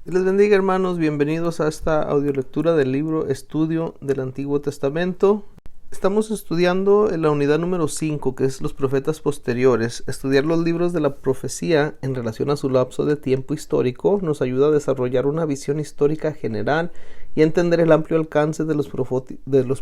Dios les bendiga, hermanos, bienvenidos a esta audiolectura del libro Estudio del Antiguo Testamento. Estamos estudiando en la unidad número 5, que es los profetas posteriores. Estudiar los libros de la profecía en relación a su lapso de tiempo histórico nos ayuda a desarrollar una visión histórica general y a entender el amplio alcance de los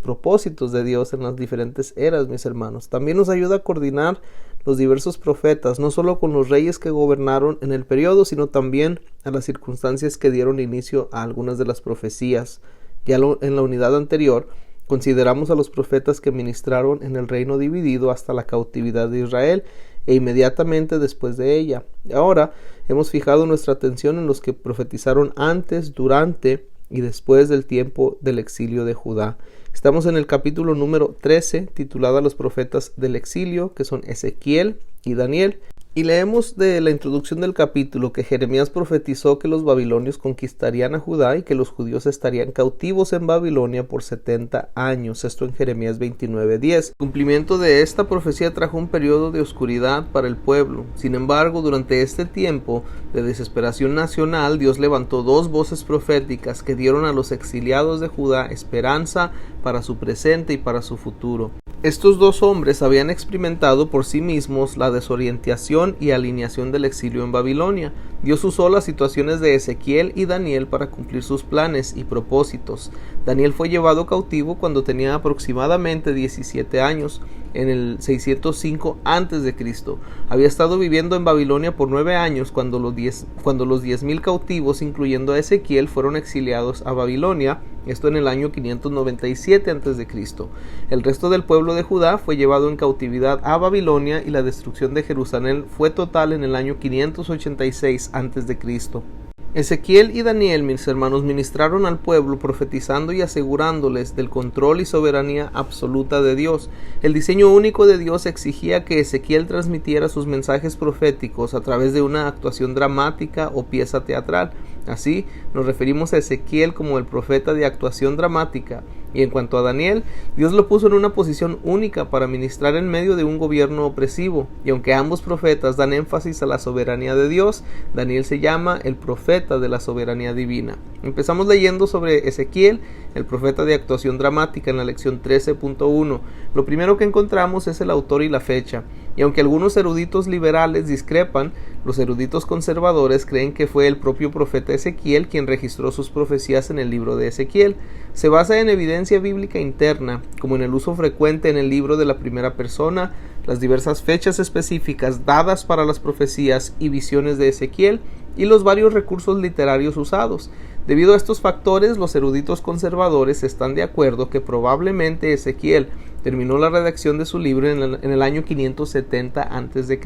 propósitos de Dios en las diferentes eras, mis hermanos. También nos ayuda a coordinar los diversos profetas, no solo con los reyes que gobernaron en el periodo, sino también a las circunstancias que dieron inicio a algunas de las profecías. En la unidad anterior consideramos a los profetas que ministraron en el reino dividido hasta la cautividad de Israel e inmediatamente después de ella. Ahora hemos fijado nuestra atención en los que profetizaron antes, durante y después del tiempo del exilio de Judá. Estamos en el capítulo número 13, titulada Los profetas del exilio, que son Ezequiel y Daniel. Y leemos de la introducción del capítulo que Jeremías profetizó que los babilonios conquistarían a Judá y que los judíos estarían cautivos en Babilonia por 70 años. Esto en Jeremías 29:10. El cumplimiento de esta profecía trajo un periodo de oscuridad para el pueblo. Sin embargo, durante este tiempo de desesperación nacional, Dios levantó dos voces proféticas que dieron a los exiliados de Judá esperanza para su presente y para su futuro. Estos dos hombres habían experimentado por sí mismos la desorientación y alineación del exilio en Babilonia. Dios usó las situaciones de Ezequiel y Daniel para cumplir sus planes y propósitos. Daniel fue llevado cautivo cuando tenía aproximadamente 17 años, en el 605 a.C. Había estado viviendo en Babilonia por 9 años cuando los 10,000 cautivos, incluyendo a Ezequiel, fueron exiliados a Babilonia, esto en el año 597 a.C. El resto del pueblo de Judá fue llevado en cautividad a Babilonia y la destrucción de Jerusalén fue total en el año 586 a.C. Ezequiel y Daniel, mis hermanos, ministraron al pueblo profetizando y asegurándoles del control y soberanía absoluta de Dios. El diseño único de Dios exigía que Ezequiel transmitiera sus mensajes proféticos a través de una actuación dramática o pieza teatral. Así, nos referimos a Ezequiel como el profeta de actuación dramática. Y en cuanto a Daniel, Dios lo puso en una posición única para ministrar en medio de un gobierno opresivo. Y aunque ambos profetas dan énfasis a la soberanía de Dios, Daniel se llama el profeta de la soberanía divina. Empezamos leyendo sobre Ezequiel, el profeta de actuación dramática, en la lección 13.1. Lo primero que encontramos es el autor y la fecha. Y aunque algunos eruditos liberales discrepan, los eruditos conservadores creen que fue el propio profeta Ezequiel quien registró sus profecías en el libro de Ezequiel. Se basa en evidencia bíblica interna, como en el uso frecuente en el libro de la primera persona, las diversas fechas específicas dadas para las profecías y visiones de Ezequiel, y los varios recursos literarios usados. Debido a estos factores, los eruditos conservadores están de acuerdo que probablemente Ezequiel terminó la redacción de su libro en el año 570 a.C.,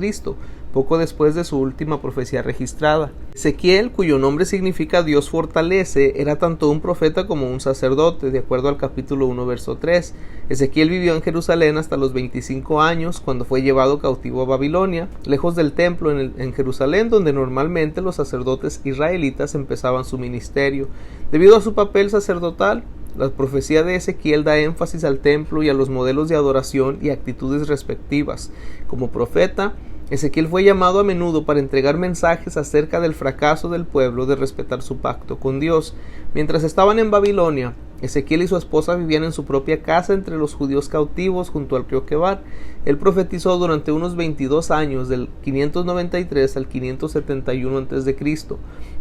poco después de su última profecía registrada. Ezequiel, cuyo nombre significa Dios fortalece, era tanto un profeta como un sacerdote, de acuerdo al capítulo 1, verso 3. Ezequiel vivió en Jerusalén hasta los 25 años, cuando fue llevado cautivo a Babilonia, lejos del templo en Jerusalén, donde normalmente los sacerdotes israelitas empezaban su ministerio. Debido a su papel sacerdotal, la profecía de Ezequiel da énfasis al templo y a los modelos de adoración y actitudes respectivas. Como profeta, Ezequiel fue llamado a menudo para entregar mensajes acerca del fracaso del pueblo de respetar su pacto con Dios. Mientras estaban en Babilonia, Ezequiel y su esposa vivían en su propia casa entre los judíos cautivos junto al río Quebar. Él profetizó durante unos 22 años, del 593 al 571 a.C.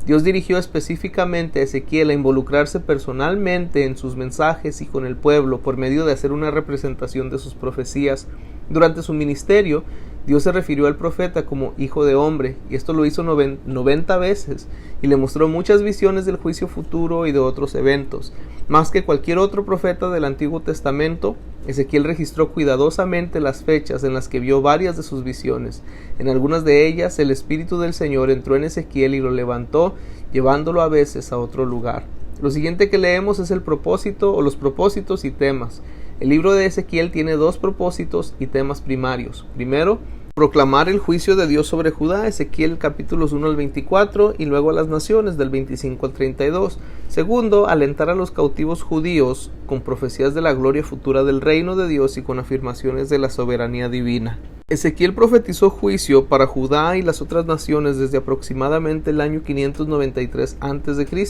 Dios dirigió específicamente a Ezequiel a involucrarse personalmente en sus mensajes y con el pueblo por medio de hacer una representación de sus profecías. Durante su ministerio, Dios se refirió al profeta como hijo de hombre, y esto lo hizo 90 veces, y le mostró muchas visiones del juicio futuro y de otros eventos. Más que cualquier otro profeta del Antiguo Testamento, Ezequiel registró cuidadosamente las fechas en las que vio varias de sus visiones. En algunas de ellas, el Espíritu del Señor entró en Ezequiel y lo levantó, llevándolo a veces a otro lugar. Lo siguiente que leemos es el propósito o los propósitos y temas. El libro de Ezequiel tiene dos propósitos y temas primarios. Primero, proclamar el juicio de Dios sobre Judá, Ezequiel capítulos 1 al 24, y luego a las naciones del 25 al 32. Segundo, alentar a los cautivos judíos con profecías de la gloria futura del reino de Dios y con afirmaciones de la soberanía divina. Ezequiel profetizó juicio para Judá y las otras naciones desde aproximadamente el año 593 a.C.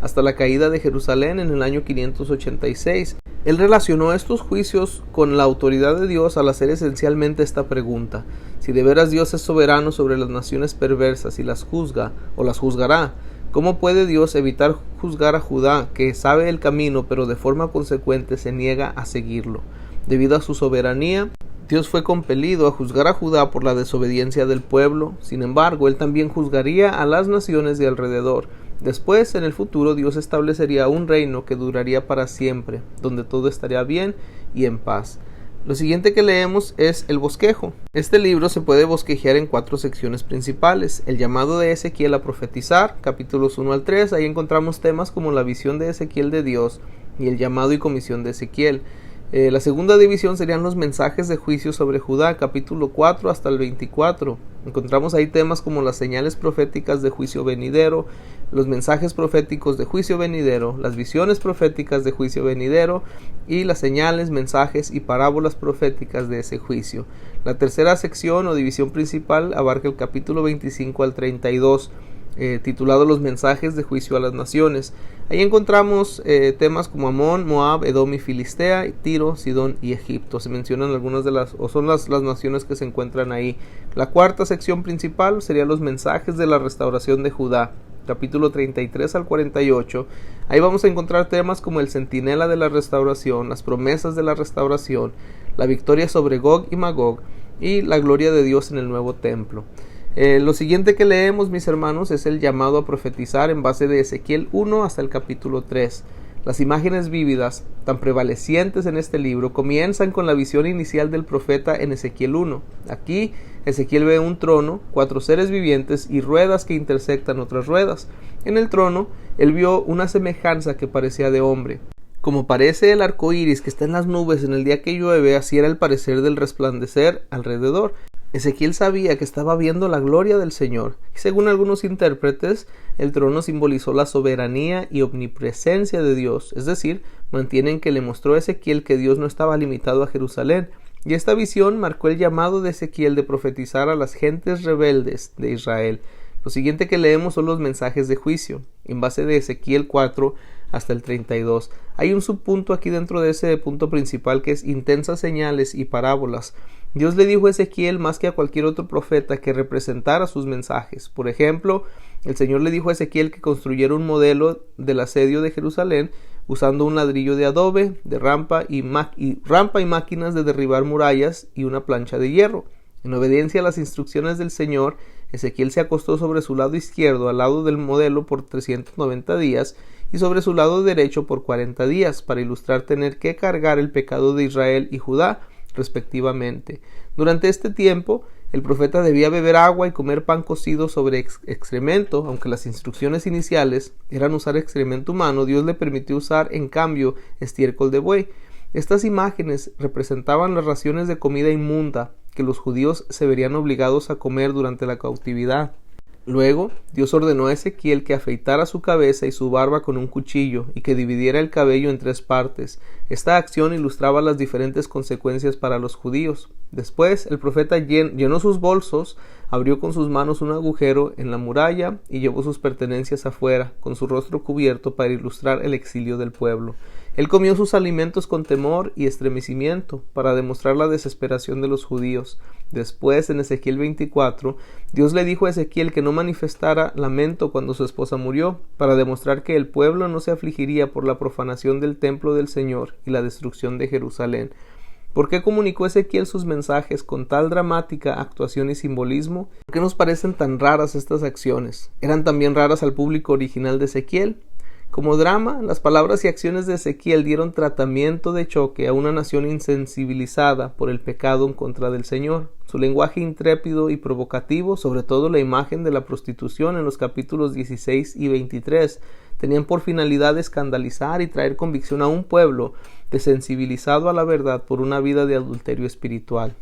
hasta la caída de Jerusalén en el año 586. Él relacionó estos juicios con la autoridad de Dios al hacer esencialmente esta pregunta: si de veras Dios es soberano sobre las naciones perversas y las juzga o las juzgará, ¿cómo puede Dios evitar juzgar a Judá, que sabe el camino pero de forma consecuente se niega a seguirlo? Debido a su soberanía, Dios fue compelido a juzgar a Judá por la desobediencia del pueblo. Sin embargo, Él también juzgaría a las naciones de alrededor. Después, en el futuro, Dios establecería un reino que duraría para siempre, donde todo estaría bien y en paz. Lo siguiente que leemos es el bosquejo. Este libro se puede bosquejear en 4 secciones principales: el llamado de Ezequiel a profetizar, capítulos 1 al 3, ahí encontramos temas como la visión de Ezequiel de Dios y el llamado y comisión de Ezequiel. La segunda división serían los mensajes de juicio sobre Judá, capítulo 4 hasta el 24. Encontramos ahí temas como las señales proféticas de juicio venidero, los mensajes proféticos de juicio venidero, las visiones proféticas de juicio venidero y las señales, mensajes y parábolas proféticas de ese juicio. La tercera sección o división principal abarca el capítulo 25 al 32. Titulado Los mensajes de juicio a las naciones. Ahí encontramos temas como Amón, Moab, Edom y Filistea, Tiro, Sidón y Egipto. Se mencionan algunas de las naciones que se encuentran ahí. La cuarta sección principal sería los mensajes de la restauración de Judá, capítulo 33 al 48. Ahí vamos a encontrar temas como el centinela de la restauración, las promesas de la restauración, la victoria sobre Gog y Magog y la gloria de Dios en el nuevo templo. Lo siguiente que leemos, mis hermanos, es el llamado a profetizar en base de Ezequiel 1 hasta el capítulo 3. Las imágenes vívidas, tan prevalecientes en este libro, comienzan con la visión inicial del profeta en Ezequiel 1. Aquí, Ezequiel ve un trono, 4 seres vivientes y ruedas que intersectan otras ruedas. En el trono, él vio una semejanza que parecía de hombre. Como parece el arco iris que está en las nubes en el día que llueve, así era el parecer del resplandecer alrededor. Ezequiel sabía que estaba viendo la gloria del Señor, y según algunos intérpretes, el trono simbolizó la soberanía y omnipresencia de Dios, es decir, mantienen que le mostró a Ezequiel que Dios no estaba limitado a Jerusalén, y esta visión marcó el llamado de Ezequiel de profetizar a las gentes rebeldes de Israel. Lo siguiente que leemos son los mensajes de juicio, en base de Ezequiel 4 hasta el 32. Hay un subpunto aquí dentro de ese punto principal que es intensas señales y parábolas. Dios le dijo a Ezequiel más que a cualquier otro profeta que representara sus mensajes. Por ejemplo, el Señor le dijo a Ezequiel que construyera un modelo del asedio de Jerusalén usando un ladrillo de adobe, de rampa y máquinas de derribar murallas y una plancha de hierro. En obediencia a las instrucciones del Señor, Ezequiel se acostó sobre su lado izquierdo al lado del modelo por 390 días y sobre su lado derecho por 40 días para ilustrar tener que cargar el pecado de Israel y Judá respectivamente. Durante este tiempo, el profeta debía beber agua y comer pan cocido sobre excremento. Aunque las instrucciones iniciales eran usar excremento humano, Dios le permitió usar en cambio estiércol de buey. Estas imágenes representaban las raciones de comida inmunda que los judíos se verían obligados a comer durante la cautividad. Luego, Dios ordenó a Ezequiel que afeitara su cabeza y su barba con un cuchillo y que dividiera el cabello en 3 partes. Esta acción ilustraba las diferentes consecuencias para los judíos. Después, el profeta llenó sus bolsos, abrió con sus manos un agujero en la muralla y llevó sus pertenencias afuera, con su rostro cubierto para ilustrar el exilio del pueblo. Él comió sus alimentos con temor y estremecimiento para demostrar la desesperación de los judíos. Después, en Ezequiel 24, Dios le dijo a Ezequiel que no manifestara lamento cuando su esposa murió, para demostrar que el pueblo no se afligiría por la profanación del templo del Señor y la destrucción de Jerusalén. ¿Por qué comunicó Ezequiel sus mensajes con tal dramática actuación y simbolismo? ¿Por qué nos parecen tan raras estas acciones? ¿Eran también raras al público original de Ezequiel? Como drama, las palabras y acciones de Ezequiel dieron tratamiento de choque a una nación insensibilizada por el pecado en contra del Señor. Su lenguaje intrépido y provocativo, sobre todo la imagen de la prostitución en los capítulos 16 y 23, tenían por finalidad escandalizar y traer convicción a un pueblo desensibilizado a la verdad por una vida de adulterio espiritual.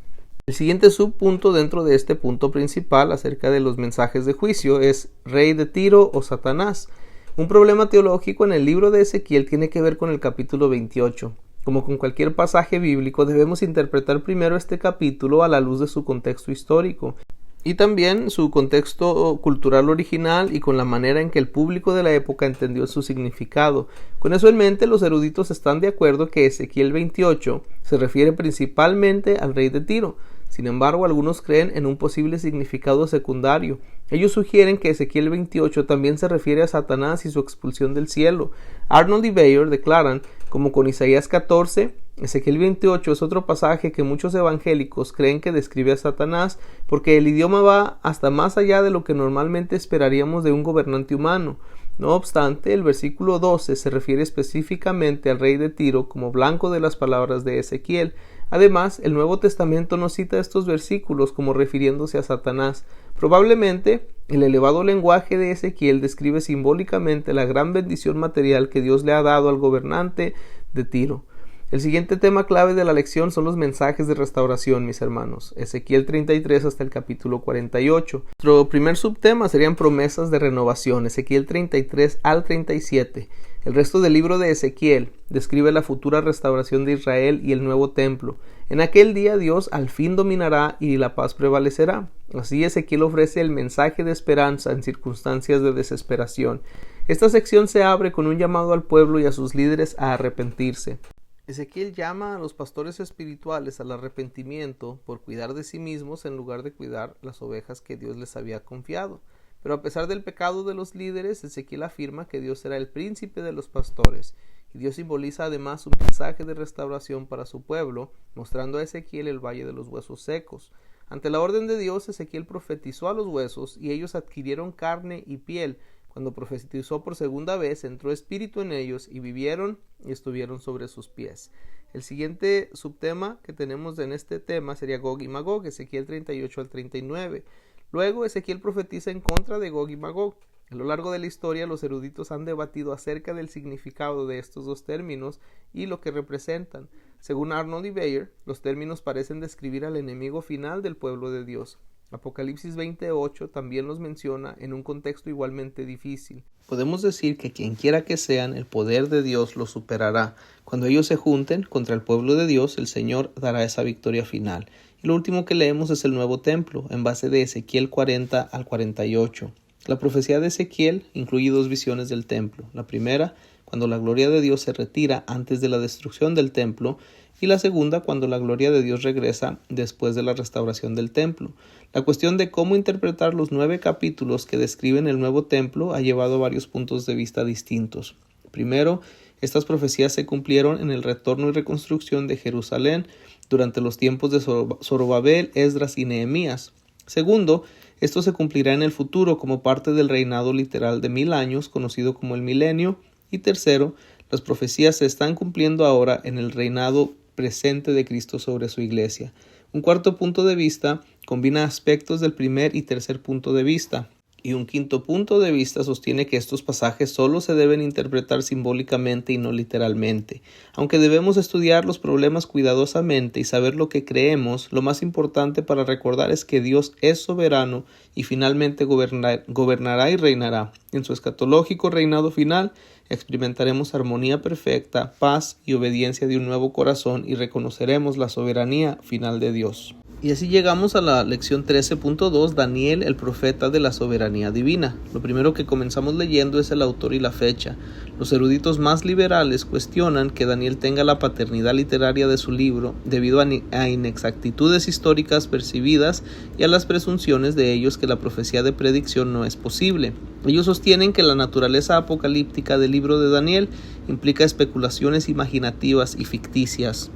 El siguiente subpunto dentro de este punto principal acerca de los mensajes de juicio es Rey de Tiro o Satanás. Un problema teológico en el libro de Ezequiel tiene que ver con el capítulo 28. Como con cualquier pasaje bíblico, debemos interpretar primero este capítulo a la luz de su contexto histórico y también su contexto cultural original y con la manera en que el público de la época entendió su significado. Con eso en mente, los eruditos están de acuerdo que Ezequiel 28 se refiere principalmente al rey de Tiro. Sin embargo, algunos creen en un posible significado secundario. Ellos sugieren que Ezequiel 28 también se refiere a Satanás y su expulsión del cielo. Arnold y Bayer declaran, como con Isaías 14, Ezequiel 28 es otro pasaje que muchos evangélicos creen que describe a Satanás porque el idioma va hasta más allá de lo que normalmente esperaríamos de un gobernante humano. No obstante, el versículo 12 se refiere específicamente al rey de Tiro como blanco de las palabras de Ezequiel. Además, el Nuevo Testamento no cita estos versículos como refiriéndose a Satanás. Probablemente, el elevado lenguaje de Ezequiel describe simbólicamente la gran bendición material que Dios le ha dado al gobernante de Tiro. El siguiente tema clave de la lección son los mensajes de restauración, mis hermanos. Ezequiel 33 hasta el capítulo 48. Nuestro primer subtema serían promesas de renovación. Ezequiel 33 al 37. El resto del libro de Ezequiel describe la futura restauración de Israel y el nuevo templo. En aquel día Dios al fin dominará y la paz prevalecerá. Así Ezequiel ofrece el mensaje de esperanza en circunstancias de desesperación. Esta sección se abre con un llamado al pueblo y a sus líderes a arrepentirse. Ezequiel llama a los pastores espirituales al arrepentimiento por cuidar de sí mismos en lugar de cuidar las ovejas que Dios les había confiado. Pero a pesar del pecado de los líderes, Ezequiel afirma que Dios será el príncipe de los pastores, y Dios simboliza además un mensaje de restauración para su pueblo, mostrando a Ezequiel el valle de los huesos secos. Ante la orden de Dios, Ezequiel profetizó a los huesos, y ellos adquirieron carne y piel. Cuando profetizó por segunda vez, entró espíritu en ellos, y vivieron y estuvieron sobre sus pies. El siguiente subtema que tenemos en este tema sería Gog y Magog, Ezequiel 38 al 39. Luego Ezequiel profetiza en contra de Gog y Magog. A lo largo de la historia, los eruditos han debatido acerca del significado de estos dos términos y lo que representan. Según Arnold y Bayer, los términos parecen describir al enemigo final del pueblo de Dios. Apocalipsis 28 también los menciona en un contexto igualmente difícil. Podemos decir que quien quiera que sean, el poder de Dios los superará. Cuando ellos se junten contra el pueblo de Dios, el Señor dará esa victoria final. Y lo último que leemos es el nuevo templo, en base de Ezequiel 40 al 48. La profecía de Ezequiel incluye dos visiones del templo. La primera, cuando la gloria de Dios se retira antes de la destrucción del templo, y la segunda, cuando la gloria de Dios regresa después de la restauración del templo. La cuestión de cómo interpretar los 9 capítulos que describen el nuevo templo ha llevado a varios puntos de vista distintos. Primero, estas profecías se cumplieron en el retorno y reconstrucción de Jerusalén durante los tiempos de Zorobabel, Esdras y Nehemías. Segundo, esto se cumplirá en el futuro como parte del reinado literal de 1000 años, conocido como el milenio. Y tercero, las profecías se están cumpliendo ahora en el reinado presente de Cristo sobre su iglesia. Un cuarto punto de vista combina aspectos del primer y tercer punto de vista. Y un quinto punto de vista sostiene que estos pasajes solo se deben interpretar simbólicamente y no literalmente. Aunque debemos estudiar los problemas cuidadosamente y saber lo que creemos, lo más importante para recordar es que Dios es soberano y finalmente gobernará y reinará. En su escatológico reinado final, experimentaremos armonía perfecta, paz y obediencia de un nuevo corazón y reconoceremos la soberanía final de Dios. Y así llegamos a la lección 13.2, Daniel, el profeta de la soberanía divina. Lo primero que comenzamos leyendo es el autor y la fecha. Los eruditos más liberales cuestionan que Daniel tenga la paternidad literaria de su libro debido a inexactitudes históricas percibidas y a las presunciones de ellos que la profecía de predicción no es posible. Ellos sostienen que la naturaleza apocalíptica del libro de Daniel implica especulaciones imaginativas y ficticias.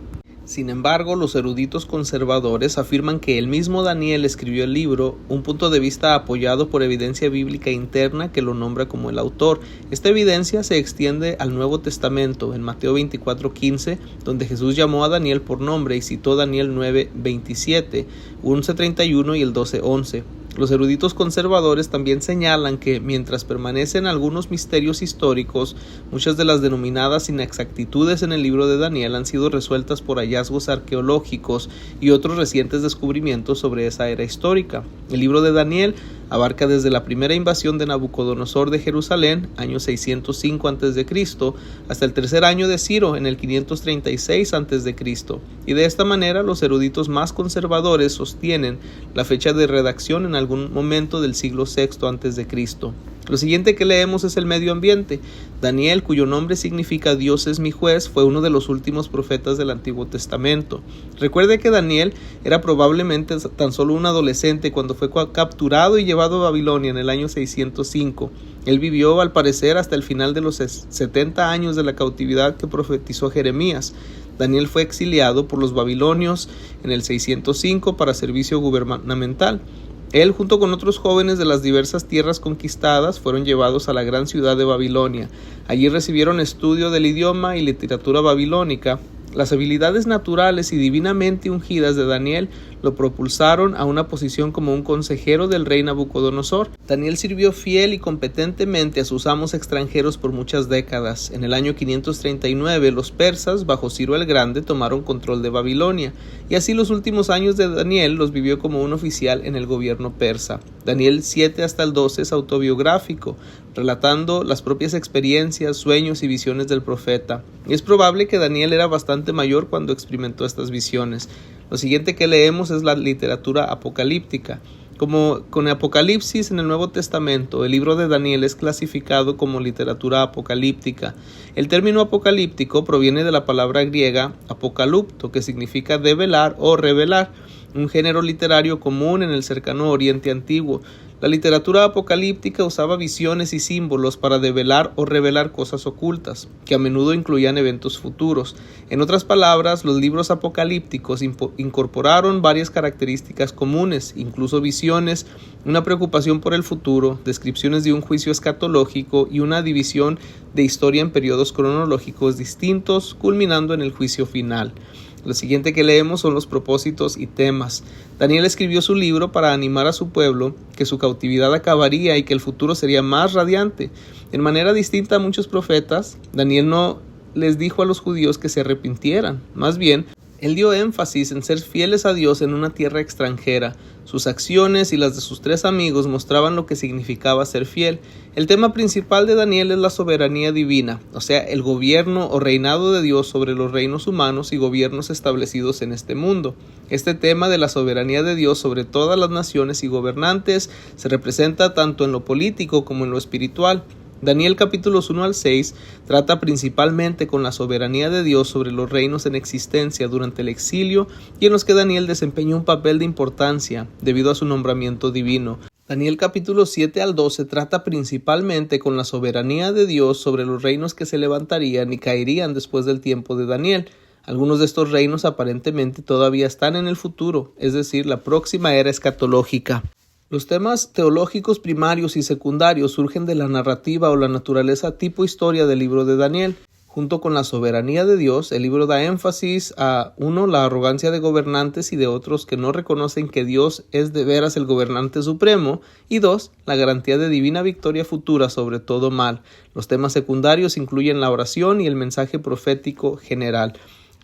Sin embargo, los eruditos conservadores afirman que el mismo Daniel escribió el libro, un punto de vista apoyado por evidencia bíblica interna que lo nombra como el autor. Esta evidencia se extiende al Nuevo Testamento, en Mateo 24:15, donde Jesús llamó a Daniel por nombre y citó Daniel 9:27, 11:31 y el 12:11. Los eruditos conservadores también señalan que, mientras permanecen algunos misterios históricos, muchas de las denominadas inexactitudes en el libro de Daniel han sido resueltas por hallazgos arqueológicos y otros recientes descubrimientos sobre esa era histórica. El libro de Daniel abarca desde la primera invasión de Nabucodonosor de Jerusalén, año 605 a.C., hasta el tercer año de Ciro, en el 536 a.C., y de esta manera los eruditos más conservadores sostienen la fecha de redacción en algún momento del siglo VI a.C. Lo siguiente que leemos es el medio ambiente. Daniel, cuyo nombre significa Dios es mi juez, fue uno de los últimos profetas del Antiguo Testamento. Recuerde que Daniel era probablemente tan solo un adolescente cuando fue capturado y llevado a Babilonia en el año 605. Él vivió, al parecer, hasta el final de los 70 años de la cautividad que profetizó Jeremías. Daniel fue exiliado por los babilonios en el 605 para servicio gubernamental. Él, junto con otros jóvenes de las diversas tierras conquistadas, fueron llevados a la gran ciudad de Babilonia. Allí recibieron estudio del idioma y literatura babilónica. Las habilidades naturales y divinamente ungidas de Daniel lo propulsaron a una posición como un consejero del rey Nabucodonosor. Daniel sirvió fiel y competentemente a sus amos extranjeros por muchas décadas. En el año 539, los persas, bajo Ciro el Grande, tomaron control de Babilonia, y así los últimos años de Daniel los vivió como un oficial en el gobierno persa. Daniel 7 hasta el 12 es autobiográfico, relatando las propias experiencias, sueños y visiones del profeta. Y es probable que Daniel era bastante mayor cuando experimentó estas visiones. Lo siguiente que leemos es la literatura apocalíptica. Como con Apocalipsis en el Nuevo Testamento, el libro de Daniel es clasificado como literatura apocalíptica. El término apocalíptico proviene de la palabra griega apokalupto, que significa develar o revelar, un género literario común en el cercano Oriente Antiguo. La literatura apocalíptica usaba visiones y símbolos para develar o revelar cosas ocultas, que a menudo incluían eventos futuros. En otras palabras, los libros apocalípticos incorporaron varias características comunes, incluso visiones, una preocupación por el futuro, descripciones de un juicio escatológico y una división de historia en periodos cronológicos distintos, culminando en el juicio final. Lo siguiente que leemos son los propósitos y temas. Daniel escribió su libro para animar a su pueblo que su cautividad acabaría y que el futuro sería más radiante. En manera distinta a muchos profetas, Daniel no les dijo a los judíos que se arrepintieran. Más bien, él dio énfasis en ser fieles a Dios en una tierra extranjera. Sus acciones y las de sus 3 amigos mostraban lo que significaba ser fiel. El tema principal de Daniel es la soberanía divina, o sea, el gobierno o reinado de Dios sobre los reinos humanos y gobiernos establecidos en este mundo. Este tema de la soberanía de Dios sobre todas las naciones y gobernantes se representa tanto en lo político como en lo espiritual. Daniel capítulos 1 al 6 trata principalmente con la soberanía de Dios sobre los reinos en existencia durante el exilio y en los que Daniel desempeñó un papel de importancia debido a su nombramiento divino. Daniel capítulos 7 al 12 trata principalmente con la soberanía de Dios sobre los reinos que se levantarían y caerían después del tiempo de Daniel. Algunos de estos reinos aparentemente todavía están en el futuro, es decir, la próxima era escatológica. Los temas teológicos primarios y secundarios surgen de la narrativa o la naturaleza tipo historia del libro de Daniel. Junto con la soberanía de Dios, el libro da énfasis a 1. La arrogancia de gobernantes y de otros que no reconocen que Dios es de veras el gobernante supremo, y 2. La garantía de divina victoria futura sobre todo mal. Los temas secundarios incluyen la oración y el mensaje profético general.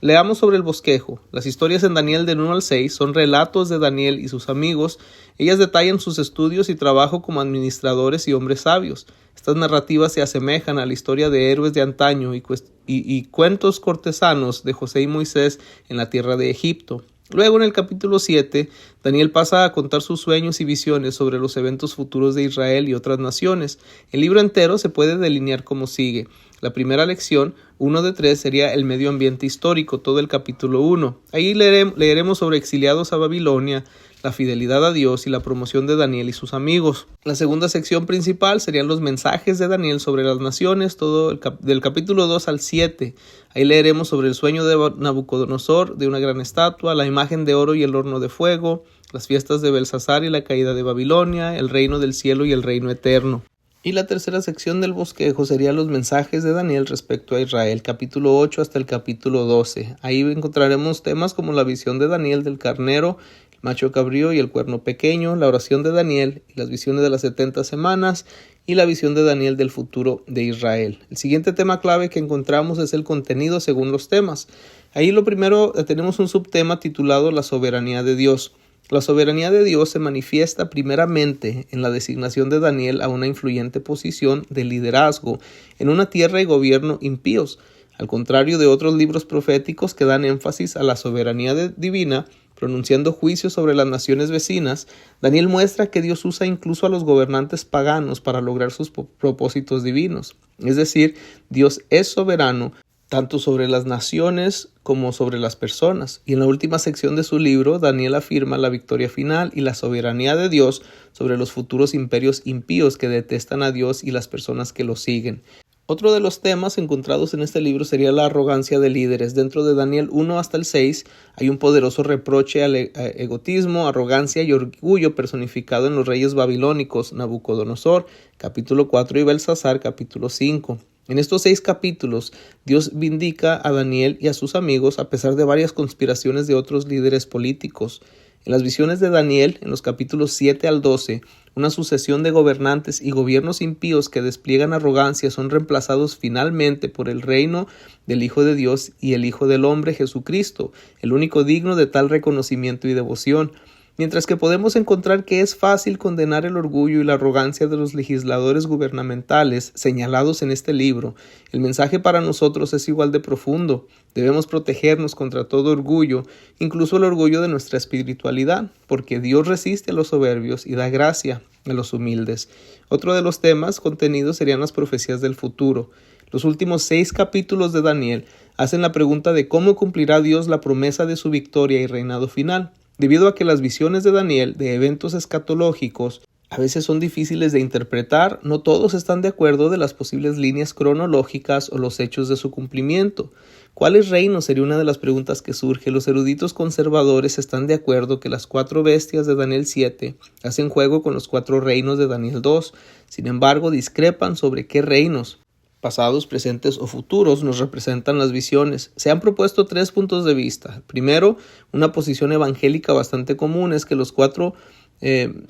Leamos sobre el bosquejo. Las historias en Daniel del 1 al 6 son relatos de Daniel y sus amigos. Ellas detallan sus estudios y trabajo como administradores y hombres sabios. Estas narrativas se asemejan a la historia de héroes de antaño y cuentos cortesanos de José y Moisés en la tierra de Egipto. Luego, en el capítulo 7, Daniel pasa a contar sus sueños y visiones sobre los eventos futuros de Israel y otras naciones. El libro entero se puede delinear como sigue. La primera lección, 1 de 3, sería el medio ambiente histórico, todo el capítulo 1. Ahí leeremos sobre exiliados a Babilonia, la fidelidad a Dios y la promoción de Daniel y sus amigos. La segunda sección principal serían los mensajes de Daniel sobre las naciones, todo del capítulo 2 al 7. Ahí leeremos sobre el sueño de Nabucodonosor, de una gran estatua, la imagen de oro y el horno de fuego, las fiestas de Belsasar y la caída de Babilonia, el reino del cielo y el reino eterno. Y la tercera sección del bosquejo serían los mensajes de Daniel respecto a Israel, capítulo 8 hasta el capítulo 12. Ahí encontraremos temas como la visión de Daniel del carnero, el macho cabrío y el cuerno pequeño, la oración de Daniel y las visiones de las 70 semanas y la visión de Daniel del futuro de Israel. El siguiente tema clave que encontramos es el contenido según los temas. Ahí lo primero tenemos un subtema titulado La soberanía de Dios. La soberanía de Dios se manifiesta primeramente en la designación de Daniel a una influyente posición de liderazgo en una tierra y gobierno impíos. Al contrario de otros libros proféticos que dan énfasis a la soberanía divina, pronunciando juicios sobre las naciones vecinas, Daniel muestra que Dios usa incluso a los gobernantes paganos para lograr sus propósitos divinos. Es decir, Dios es soberano tanto sobre las naciones como sobre las personas. Y en la última sección de su libro, Daniel afirma la victoria final y la soberanía de Dios sobre los futuros imperios impíos que detestan a Dios y las personas que lo siguen. Otro de los temas encontrados en este libro sería la arrogancia de líderes. Dentro de Daniel 1 hasta el 6 hay un poderoso reproche al egotismo, arrogancia y orgullo personificado en los reyes babilónicos, Nabucodonosor, capítulo 4 y Belsasar, capítulo 5. En estos 6 capítulos, Dios vindica a Daniel y a sus amigos a pesar de varias conspiraciones de otros líderes políticos. En las visiones de Daniel, en los capítulos 7 al 12, una sucesión de gobernantes y gobiernos impíos que despliegan arrogancia son reemplazados finalmente por el reino del Hijo de Dios y el Hijo del Hombre, Jesucristo, el único digno de tal reconocimiento y devoción. Mientras que podemos encontrar que es fácil condenar el orgullo y la arrogancia de los legisladores gubernamentales señalados en este libro, el mensaje para nosotros es igual de profundo. Debemos protegernos contra todo orgullo, incluso el orgullo de nuestra espiritualidad, porque Dios resiste a los soberbios y da gracia a los humildes. Otro de los temas contenidos serían las profecías del futuro. Los últimos 6 capítulos de Daniel hacen la pregunta de cómo cumplirá Dios la promesa de su victoria y reinado final. Debido a que las visiones de Daniel de eventos escatológicos a veces son difíciles de interpretar, no todos están de acuerdo de las posibles líneas cronológicas o los hechos de su cumplimiento. ¿Cuáles reinos? Sería una de las preguntas que surge. Los eruditos conservadores están de acuerdo que las 4 bestias de Daniel 7 hacen juego con los 4 reinos de Daniel 2. Sin embargo, discrepan sobre qué reinos pasados, presentes o futuros nos representan las visiones. Se han propuesto 3 puntos de vista. Primero, una posición evangélica bastante común es que los 4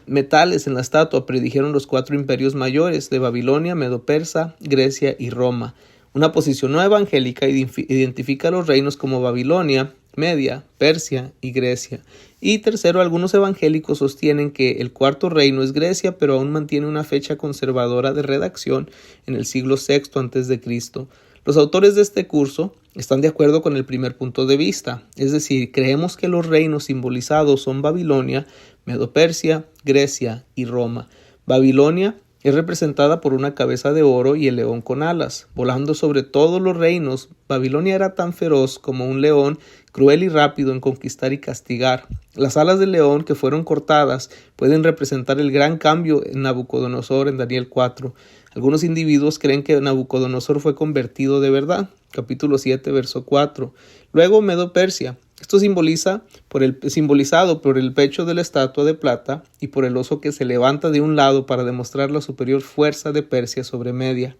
metales en la estatua predijeron los 4 imperios mayores de Babilonia, Medo-Persa, Grecia y Roma. Una posición no evangélica identifica a los reinos como Babilonia, Media, Persia y Grecia. Y tercero, algunos evangélicos sostienen que el 4º reino es Grecia, pero aún mantiene una fecha conservadora de redacción en el siglo VI a.C. Los autores de este curso están de acuerdo con el primer punto de vista, es decir, creemos que los reinos simbolizados son Babilonia, Medo-Persia, Grecia y Roma. Babilonia es representada por una cabeza de oro y el león con alas, volando sobre todos los reinos. Babilonia era tan feroz como un león, cruel y rápido en conquistar y castigar. Las alas del león que fueron cortadas pueden representar el gran cambio en Nabucodonosor en Daniel 4. Algunos individuos creen que Nabucodonosor fue convertido de verdad. Capítulo 7, verso 4. Luego Medo-Persia. Esto simbolizado por el pecho de la estatua de plata y por el oso que se levanta de un lado para demostrar la superior fuerza de Persia sobre Media.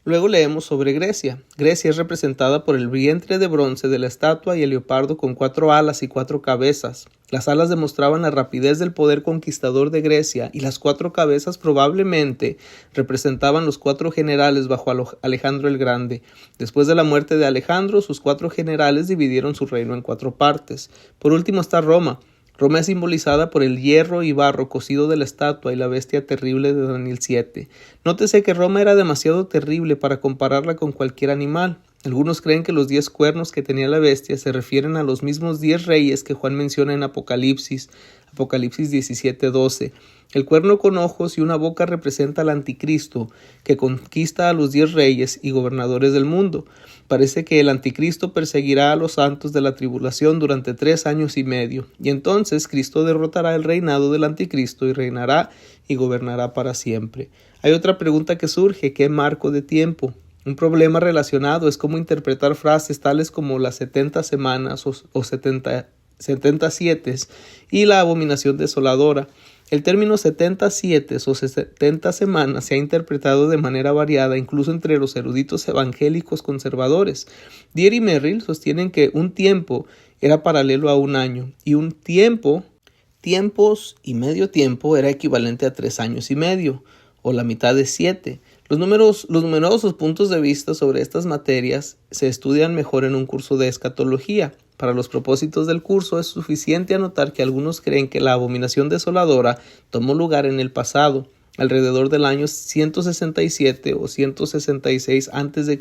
Luego leemos sobre Grecia. Grecia es representada por el vientre de bronce de la estatua y el leopardo con 4 alas y 4 cabezas. Las alas demostraban la rapidez del poder conquistador de Grecia y las 4 cabezas probablemente representaban los 4 generales bajo Alejandro el Grande. Después de la muerte de Alejandro, sus 4 generales dividieron su reino en 4 partes. Por último está Roma. Roma es simbolizada por el hierro y barro cocido de la estatua y la bestia terrible de Daniel 7. Nótese que Roma era demasiado terrible para compararla con cualquier animal. Algunos creen que los 10 cuernos que tenía la bestia se refieren a los mismos 10 reyes que Juan menciona en Apocalipsis 17:12. El cuerno con ojos y una boca representa al anticristo, que conquista a los 10 reyes y gobernadores del mundo. Parece que el anticristo perseguirá a los santos de la tribulación durante 3 años y medio, y entonces Cristo derrotará el reinado del anticristo y reinará y gobernará para siempre. Hay otra pregunta que surge: ¿qué marco de tiempo? Un problema relacionado es cómo interpretar frases tales como las 70 semanas o 77 y la abominación desoladora. El término 77 o 70 semanas se ha interpretado de manera variada incluso entre los eruditos evangélicos conservadores. Dyer y Merrill sostienen que un tiempo era paralelo a un año y un tiempo tiempos y medio tiempo era equivalente a 3 años y medio, o la mitad de 7. Los numerosos puntos de vista sobre estas materias se estudian mejor en un curso de escatología. Para los propósitos del curso es suficiente anotar que algunos creen que la abominación desoladora tomó lugar en el pasado, alrededor del año 167 o 166 a.C.,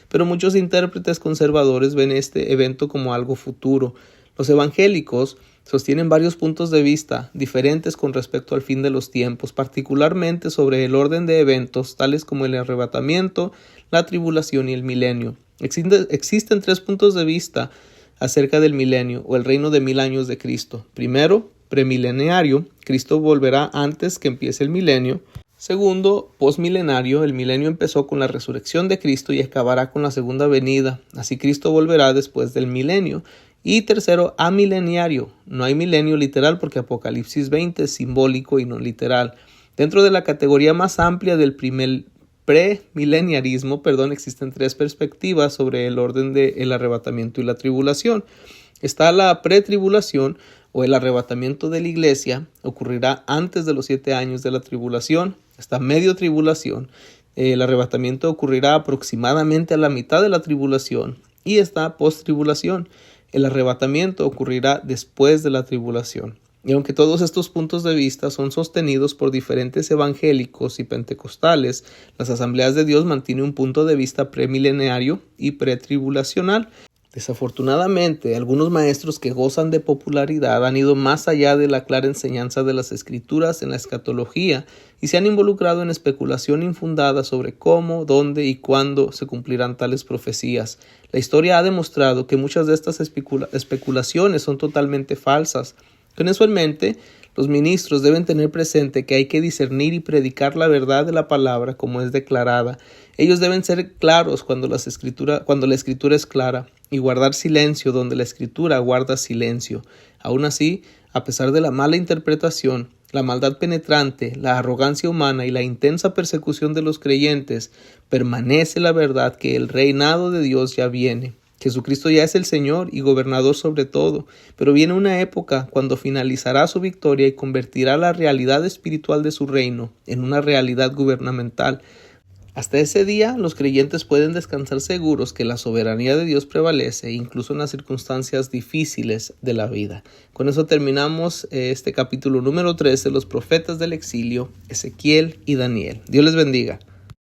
pero muchos intérpretes conservadores ven este evento como algo futuro. Los evangélicos sostienen varios puntos de vista diferentes con respecto al fin de los tiempos, particularmente sobre el orden de eventos tales como el arrebatamiento, la tribulación y el milenio. Existen 3 puntos de vista acerca del milenio o el reino de 1000 años de Cristo. Primero, premilenario, Cristo volverá antes que empiece el milenio. Segundo, posmilenario, el milenio empezó con la resurrección de Cristo y acabará con la segunda venida. Así Cristo volverá después del milenio. Y tercero, amileniario. No hay milenio literal porque Apocalipsis 20 es simbólico y no literal. Dentro de la categoría más amplia del premileniarismo, existen 3 perspectivas sobre el orden del arrebatamiento y la tribulación. Está la pretribulación o el arrebatamiento de la iglesia, ocurrirá antes de los 7 años de la tribulación. Está medio tribulación, el arrebatamiento ocurrirá aproximadamente a la mitad de la tribulación. Y está post-tribulación. El arrebatamiento ocurrirá después de la tribulación. Y aunque todos estos puntos de vista son sostenidos por diferentes evangélicos y pentecostales, las Asambleas de Dios mantienen un punto de vista premilenario y pretribulacional. Desafortunadamente, algunos maestros que gozan de popularidad han ido más allá de la clara enseñanza de las Escrituras en la escatología y se han involucrado en especulación infundada sobre cómo, dónde y cuándo se cumplirán tales profecías. La historia ha demostrado que muchas de estas especulaciones son totalmente falsas. Con eso en mente, los ministros deben tener presente que hay que discernir y predicar la verdad de la palabra como es declarada. Ellos deben ser claros cuando la escritura es clara y guardar silencio donde la escritura guarda silencio. Aún así, a pesar de la mala interpretación, la maldad penetrante, la arrogancia humana y la intensa persecución de los creyentes, permanece la verdad que el reinado de Dios ya viene. Jesucristo ya es el Señor y gobernador sobre todo, pero viene una época cuando finalizará su victoria y convertirá la realidad espiritual de su reino en una realidad gubernamental. Hasta ese día, los creyentes pueden descansar seguros que la soberanía de Dios prevalece, incluso en las circunstancias difíciles de la vida. Con eso terminamos este capítulo número 3 de los profetas del exilio, Ezequiel y Daniel. Dios les bendiga.